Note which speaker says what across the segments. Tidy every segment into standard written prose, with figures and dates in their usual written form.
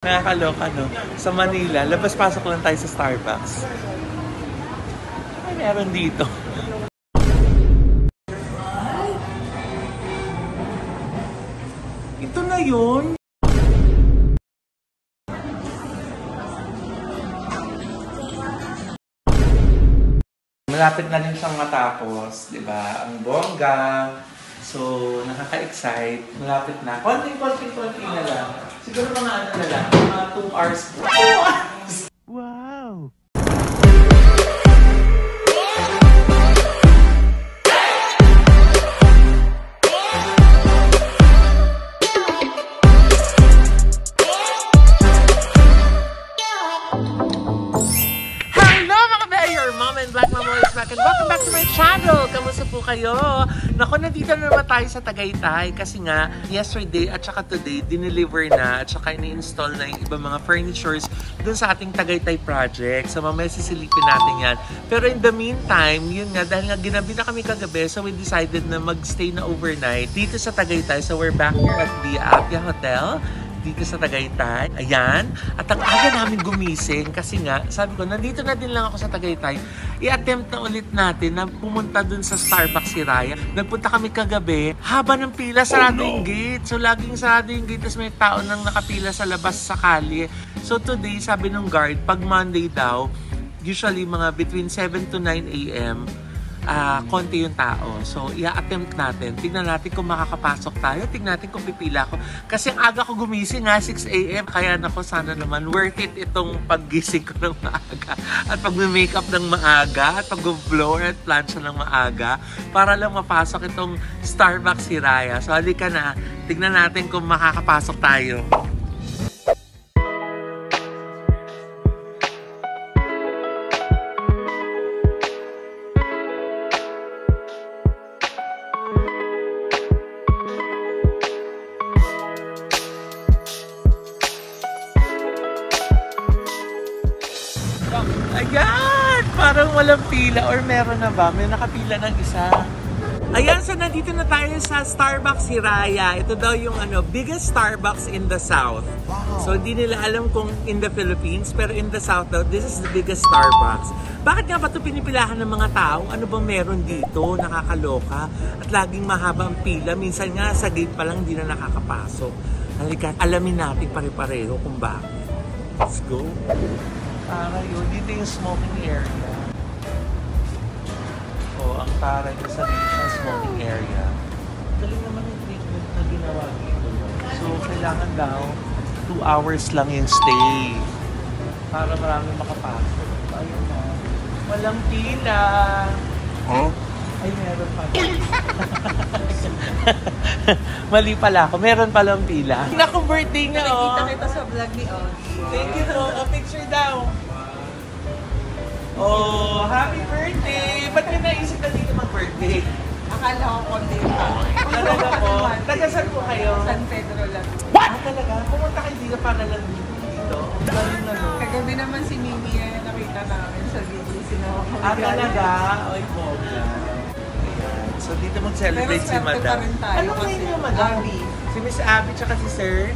Speaker 1: Nakakaloka, no? Sa Manila, labas-pasok lang tayo sa Starbucks. Ay, meron dito. Ito na yun. Malapit na rin siyang matapos, di ba? Ang bongga. So, nakaka-excite. Malapit na. Konting na lang. Siguro mga ano na lang. Mga 2 hours. 2 hours! Wow! And welcome back to my channel! Kamusta po kayo? Naku, nandito na naman tayo sa Tagaytay kasi nga, yesterday at saka today, dineliver na at saka ini-install na yung ibang mga furnitures dun sa ating Tagaytay project. So, mamaya sisilipin natin yan. Pero in the meantime, yun nga, dahil nga ginabi na kami kagabi, so we decided na magstay na overnight dito sa Tagaytay. So, we're back here at the Apia Hotel dito sa Tagaytay. Ayan. At ang aga namin gumising kasi nga, sabi ko, nandito na din lang ako sa Tagaytay. I-attempt na ulit natin na pumunta dun sa Starbucks si Raya. Nagpunta kami kagabi, haba ng pila, sarado yung gate. So, laging sarado yung gate, tapos may tao nang nakapila sa labas sa kalye. So, today, sabi nung guard, pag Monday daw, usually mga between 7 to 9 a.m., konti yung tao. So, i-attempt natin. Tignan natin kung makakapasok tayo. Tignan natin kung pipila ko. Kasi ang aga ko gumising nga, 6 a.m. Kaya nako, sana naman worth it itong paggising ko ng maaga. At pag-makeup ng maaga. At pag-blower at plancha ng maaga. Para lang mapasok itong Starbucks si Raya. So, halika na. Tignan natin kung makakapasok tayo. Ayan! Parang walang pila or meron na ba? May nakapila ng isa. Ayan, so nandito na tayo sa Starbucks si Raya. Ito daw yung biggest Starbucks in the South. So hindi nila alam kung in the Philippines, pero in the South daw, this is the biggest Starbucks. Bakit nga ba ito pinipilahan ng mga tao? Ano ba meron dito? Nakakaloka. At laging mahaba ang pila. Minsan nga sa gate pa lang hindi na nakakapasok. Halika, alamin natin pare-pareho kung bakit. Let's go. Para yun, dito yung smoking area. O, ang taray ko sa smoking area. Galing naman yung treatment na ginawa dito. So, kailangan daw 2 hours lang yung stay. Para marami makapasok. Ayun na. Walang pila. Huh? Ay, meron pala. Mali pala ako. Meron palang pila. Naku, birthday nga, oh.
Speaker 2: Nakikita kita sa vlog ni Audie.
Speaker 1: Thank you, no. A picture daw. Oh, happy birthday! Ba't ka naisip na dito mag-birthday?
Speaker 2: Akala ko konti pa.
Speaker 1: Talaga po? Taga-saan po kayo?
Speaker 2: San Pedro lang.
Speaker 1: What? Talaga? Pumunta kayo dito para lang dito? Galing na, no?
Speaker 2: Kagabi naman si Mimi nakita namin sa video.
Speaker 1: Talaga? Oy, po. So, dito mag-celebrate si Madam. Ano kayo niyo, Madam?
Speaker 2: Abby.
Speaker 1: Si Miss Abby tsaka si Sir?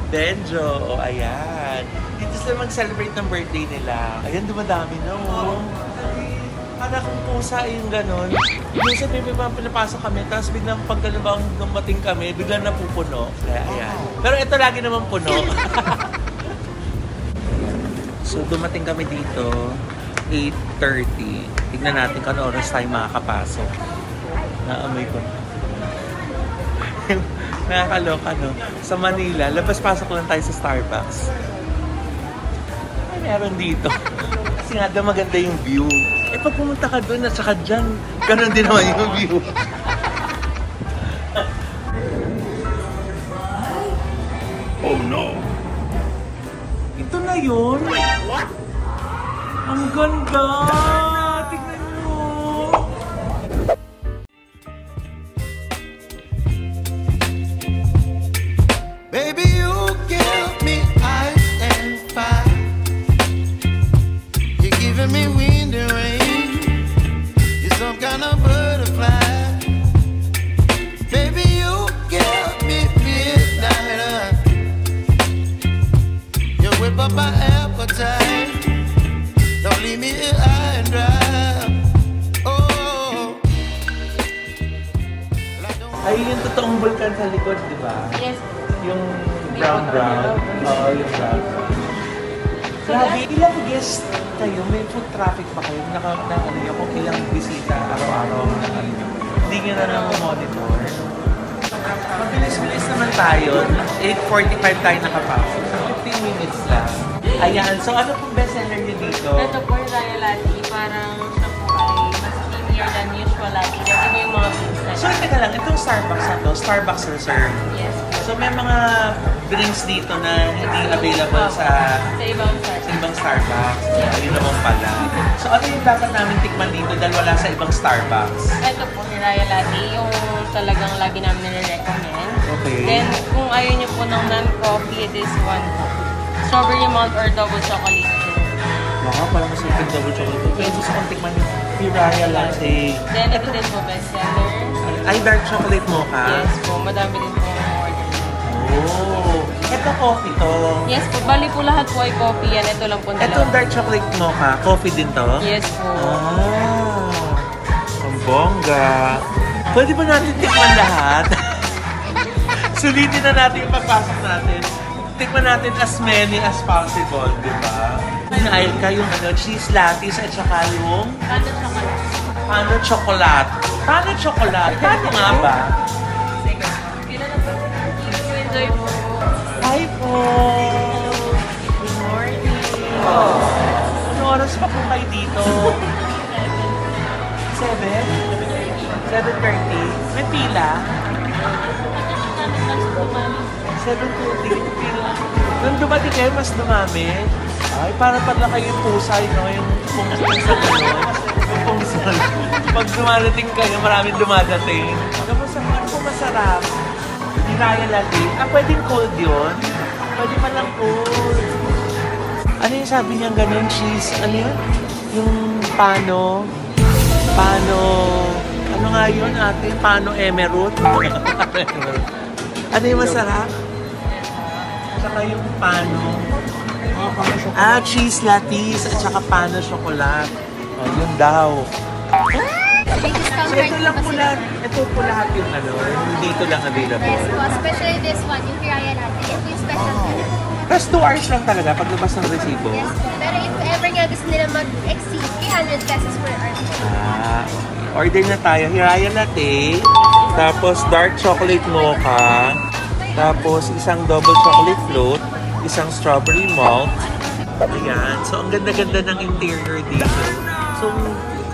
Speaker 1: Benjo. O, ayan. Dito sila mag-celebrate ng birthday nila. Ayan, dumadami na, oh. Para kung pusa yung gano'n. Minsan may pinapasok kami, tapos biglang pagkalabang dumating kami, biglang napupuno. Kaya, ayan. Pero ito lagi naman puno. So, dumating kami dito, 8:30. Tignan natin kung ano oras tayo makakapasok. Naamoy ko. Nakakaloka, no? Sa Manila, labas-pasok lang tayo sa Starbucks. Ay, meron dito. Kasi nga daw maganda yung view. Eh, pag pumunta ka doon at saka dyan, ganun din naman yung view. Oh, no! Ito na yun? What? Ang ganda! Tignan mo!
Speaker 3: Baby, you give me ice and fire. You're giving me wind and rain. You're some kind of butterfly. Baby, you give me midnight. whip up my appetite. Don't leave me here high and dry. Oh,
Speaker 1: Ay, yung totoong vulkan sa likod, di ba?
Speaker 2: Yes.
Speaker 1: Yung brown. Oo, yung brown. Grabe, ilang guests kayo? May food traffic ba kayo? Ano yung kung ilang bisita araw-araw na ano? Hindi nyo na monitor. Mabilis-bilis naman tayo. 8:45 tayo nakapasok. So, 15 minutes lang. Ayan. So, ano pong bestseller nyo dito?
Speaker 2: Ito po yung Raya Latte. Parang siya po ay mas creamier than usual latte. Kasi po yung mga beans na
Speaker 1: So, teka lang. Itong Starbucks na to, Starbucks Reserve.
Speaker 2: Yes.
Speaker 1: So, may mga drinks dito na hindi available sa
Speaker 2: Sa ibang
Speaker 1: Starbucks. Ayun naman pala. So, ano yung dapat namin tikman dito dahil wala sa ibang Starbucks?
Speaker 2: Ito po yung Raya Latte. Yung talagang lagi namin nire-recommend.
Speaker 1: Okay.
Speaker 2: Then, kung ayaw niyo po ng non-coffee, this one po. Strawberry malt or double chocolate.
Speaker 1: Baka parang masarap double chocolate. Pero gusto kong tikman yung Hiraya Latte.
Speaker 2: Then, ito din po bestseller.
Speaker 1: Ay, dark chocolate mocha?
Speaker 2: Yes po, madami din po ang order.
Speaker 1: Oh. Ito coffee to.
Speaker 2: Yes po, bali po lahat po ay coffee yan. Ito lang po
Speaker 1: Ito
Speaker 2: dalawa.
Speaker 1: dark chocolate mocha. Coffee din to?
Speaker 2: Yes po.
Speaker 1: Ang bongga. Pwede ba natin tikman lahat? Sulitin na natin yung pagpasok natin. Tikman natin as many as possible, di ba? Pinahil ka yung cheese lattice at saka yung
Speaker 2: Ano chocolate?
Speaker 1: paano chocolate. Paano chocolate? Paano nga ba?
Speaker 2: Sige. Kailan na po? Enjoy po.
Speaker 1: Hi po!
Speaker 2: Good morning.
Speaker 1: Ano oras pa po kayo dito? 7? 7:30? May pila? 7:30? Pila? Nung dumating kayo, mas dumami? Ay, para pala kayo yung pusay, no? Yung pungsal, no? Yung pungsal. Pag dumadating kayo, maraming dumadating. Kamusta ano po masarap? Hiraya Latte. Ah, pwedeng cold yun? Pwede pa lang cold. Ano yung sabi niyang ganun? Cheese? Ano yun? Yung pano? Ano nga yun ate? Pano emerald? Ano yung masarap? Saka yung pano. Ah, cheese lattice at saka pano chocolate. Oh, yun daw. So ito lang po lahat, ito po lahat yung ano, dito lang available.
Speaker 4: Yes po, especially this one, yung Hiraya Latte. Ito yung special nila.
Speaker 1: Tapos 2 hours lang talaga paglabas ng resibo.
Speaker 4: Yes po. Pero if ever nga gusto nila mag-exceed 300 pesos per hour.
Speaker 1: Ah, okay. Order na tayo. Hiraya Latte, tapos dark chocolate mocha, tapos isang double chocolate float, isang strawberry malt. Ayan. So, ang ganda-ganda ng interior dito. So,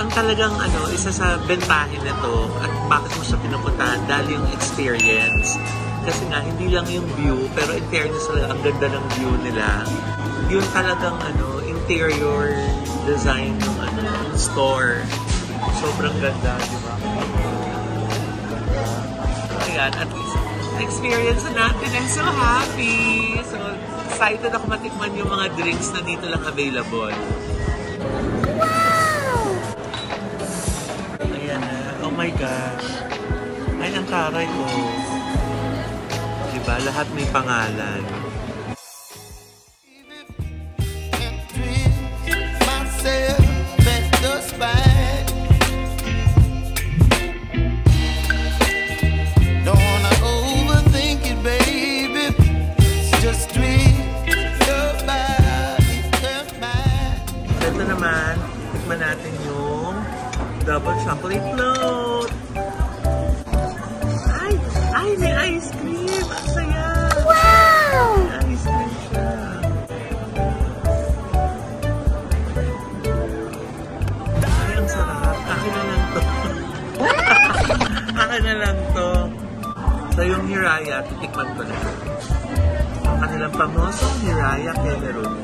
Speaker 1: ang talagang isa sa bentahin nito at bakit mo siya pinupuntahan dahil yung experience. Kasi nga, hindi lang yung view, pero in fairness talaga, ang ganda ng view nila. Yung talagang interior design ng yung store. Sobrang ganda, di ba? Ayan, at least experience na natin. I'm so happy! So, excited ako matikman yung mga drinks na dito lang available. Ayan na. Oh my gosh. Ay, ang taray ko. Diba? Lahat may pangalan. Ito naman, tikman natin yung double chocolate float. Ay, may ice cream! Ang saya! Wow! May ice cream siya. Ay, ang sarap. Akin na lang to. Akin na lang to. So, yung Hiraya, titikman ko na. Ang kanilang pamosong Hiraya Cameroon.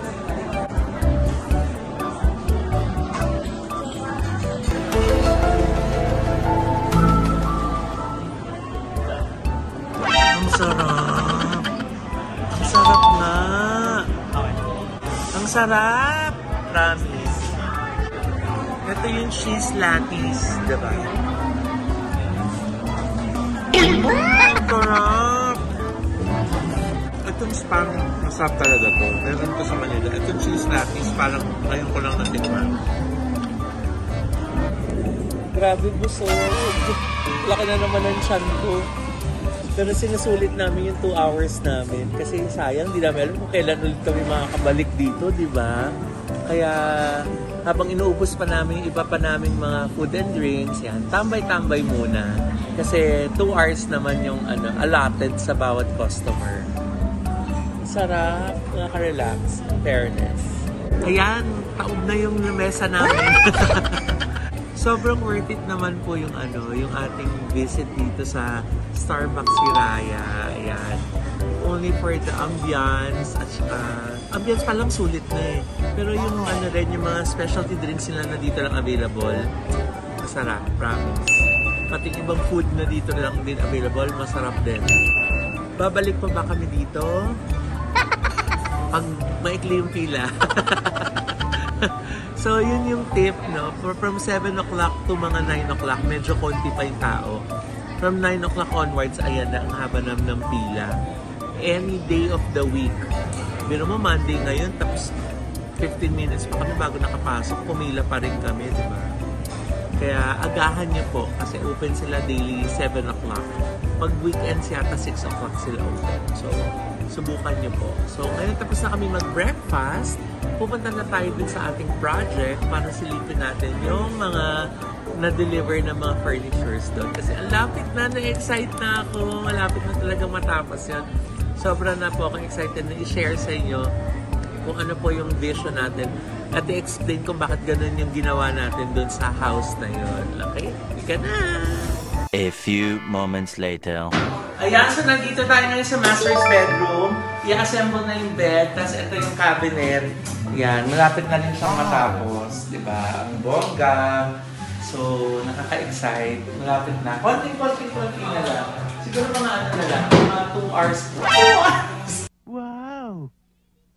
Speaker 1: Sarap. Ang sarap nga. Ang sarap. Promise. Ito yung cheese lattice, diba? Ang sarap. At Itong spam, masarap talaga to. Meron ko sa Manila. Itong cheese natties, parang ngayon ko lang natikman. Grabe, busog. Laki na naman ang tiyan ko. Pero sinusulit namin yung 2 hours namin. Kasi sayang, di namin alam kung kailan ulit kami makakabalik dito, di ba? Kaya habang inuubos pa namin yung iba pa namin mga food and drinks, yan, tambay-tambay muna. Kasi 2 hours naman yung allotted sa bawat customer. Sarap, nakaka-relax, fairness. Ayan, taob na yung mesa namin. Sobrang worth it naman po yung yung ating visit dito sa Starbucks Hiraya. Ayan. Only for the ambience at ambience pa lang sulit na eh. Pero yung rin, yung mga specialty drinks nila na dito lang available. Masarap, promise. Pati ibang food na dito lang din available, masarap din. Babalik pa ba kami dito? Pag maikli yung pila. So, yun yung tip, no? From 7 o'clock to mga 9 o'clock, medyo konti pa yung tao. From 9 o'clock onwards, ayan na ang haba ng pila. Any day of the week. Biro mo, Monday ngayon, tapos 15 minutes pa kami bago nakapasok. Pumila pa rin kami, di ba? Kaya agahan niyo po, kasi open sila daily 7 o'clock. Pag weekends yata 6 o'clock sila open. So, subukan niyo po. So, ngayon tapos na kami mag-breakfast. Pupunta na tayo din sa ating project para silipin natin yung mga na-deliver na mga furnitures doon. Kasi ang lapit na, na-excite na ako. Malapit na talaga matapos yan. Sobra na po akong excited na i-share sa inyo kung ano po yung vision natin at i-explain kung bakit ganun yung ginawa natin doon sa house na yun. Okay? Ika na!
Speaker 5: A few moments later.
Speaker 1: Ayan, so nandito tayo ngayon sa master's bedroom. I-assemble na yung bed, tapos ito yung cabinet. Yan, malapit na rin siyang matapos. Diba? Ang bongga. So, nakaka-excite. Malapit na. Konting na lang. Siguro mga na lang. Mga 2 hours. 2 hours! Wow!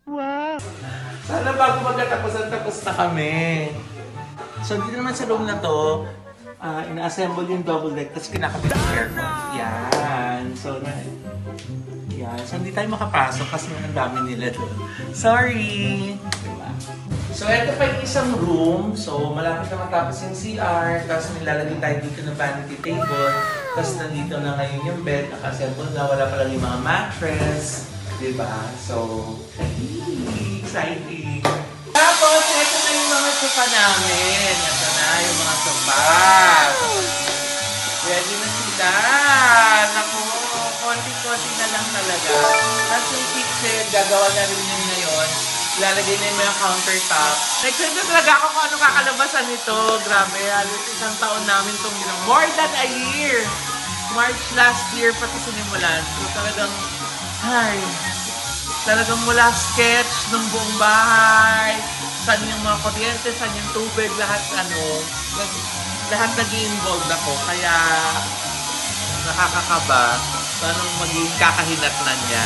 Speaker 1: Wow! Sana bago magkatapusan, tapos na kami. So, dito naman sa room na to, ina-assemble yung double deck, tapos kinakabit yung aircon. Yan. So, yan. So, hindi tayo makapasok kasi ang dami nila doon. Sorry! Diba? So, ito pa yung isang room. So, malapit na matapos yung CR. Tapos, nilalagay tayo dito ng vanity table. Tapos, nandito na ngayon yung bed. Naka-assemble na. Wala pa lang yung mga mattress. Diba? So, exciting! Tapos, ito na yung mga sofa namin. Ito na yung mga sofa. Ready na sila. Naku, konti-konti na lang talaga. Tapos yung kitchen, gagawa na rin yun ngayon. Ilalagay na yung mga countertop. Nag-send na talaga ako kung ano kakalabasan nito. Grabe, halos 1 taon namin itong ginawa. More than a year! March last year pa ito sinimulan. So talagang, talagang mula sketch ng buong bahay, saan yung mga kuryente, saan yung tubig, lahat lahat nag-i-involved ako. Kaya nakakakaba paano maging kakahinatnan niya.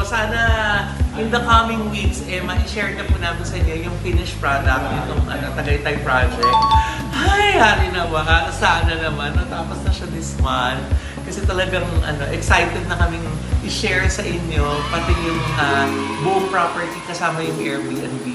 Speaker 1: Sana in the coming weeks, ma-share na po namin sa inyo yung finished product nitong Tagaytay project. Ay, hari na ba? Sana naman. Natapos na siya this month. Kasi talagang excited na kaming i-share sa inyo pati yung buong property kasama yung Airbnb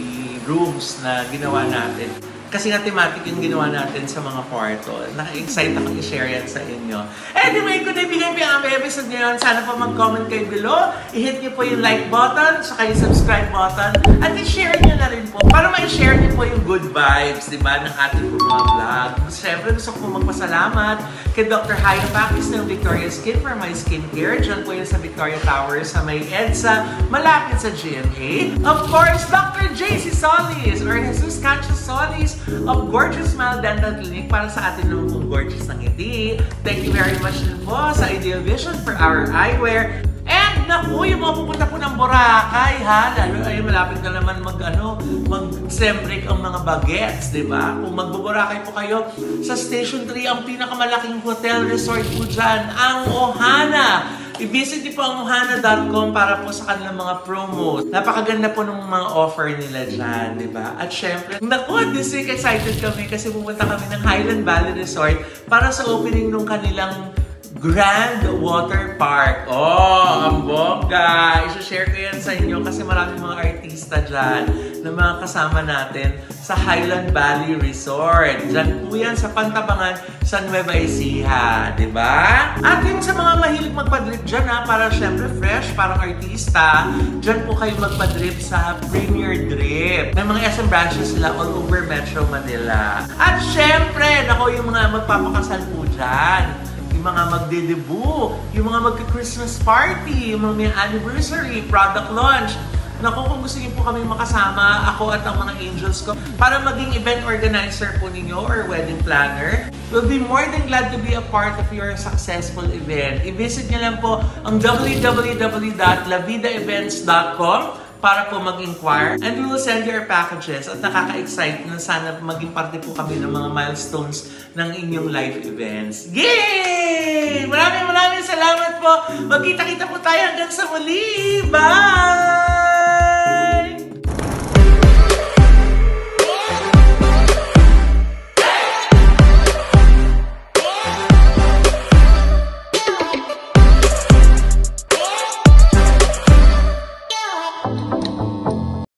Speaker 1: rooms na ginawa natin. Kasi nga thematic yung ginawa natin sa mga kwarto. Naka-excite akong i-share yan sa inyo. Anyway, kung naibigay po yung aming episode ngayon, sana po mag-comment kayo below. I-hit niyo po yung like button, saka yung subscribe button, at i-share niyo na rin po para ma-share niyo po yung good vibes, di ba, ng ating mga vlog. Siyempre, gusto ko po magpasalamat kay Dr. Haya Pakis ng Victoria Skin for My Skincare. Diyan po yun sa Victoria Tower sa may EDSA, malapit sa GMA. Of course, Dr. JC Solis or Jesus Cancho Solis of Gorgeous Smile Dental Clinic para sa atin naman pong gorgeous ng ngiti. Thank you very much din po sa Ideal Vision for our eyewear. And naku, yung mga pupunta po ng Boracay, ha? Lalo ay malapit na naman mag-sem break ang mga bagets, di ba? Kung magbo-Boracay po kayo, sa Station 3, ang pinakamalaking hotel resort po dyan, ang Ohana. I-visit niyo po ang Ohana.com para po sa kanilang mga promos. Napakaganda po ng mga offer nila dyan, di ba? At syempre, naku, this week excited kami kasi pupunta kami ng Highland Valley Resort para sa opening ng kanilang Grand Water Park. Oh, ang bongga! I-share ko yan sa inyo kasi maraming mga artista dyan na mga kasama natin sa Highland Valley Resort. Dyan po yan sa Pantabangan sa Nueva Ecija, di ba? At yung sa mga mahilig magpadrip dyan para syempre fresh, parang artista, dyan po kayo magpadrip sa Premier Drip. May mga SM branches sila all over Metro Manila. At syempre, nako yung mga magpapakasal po dyan. Yung mga magde-debut, yung mga magka-Christmas party, yung mga may anniversary, product launch. Naku, kung gusto niyo po kami makasama, ako at ang mga angels ko, para maging event organizer po ninyo or wedding planner, we'll be more than glad to be a part of your successful event. I-visit niyo lang po ang www.lavidaevents.com para po mag-inquire, and we will send you our packages. At nakaka-excite na sana maging parte po kami ng mga milestones ng inyong live events. Yay! Maraming salamat po! Magkita-kita po tayo hanggang sa muli! Bye!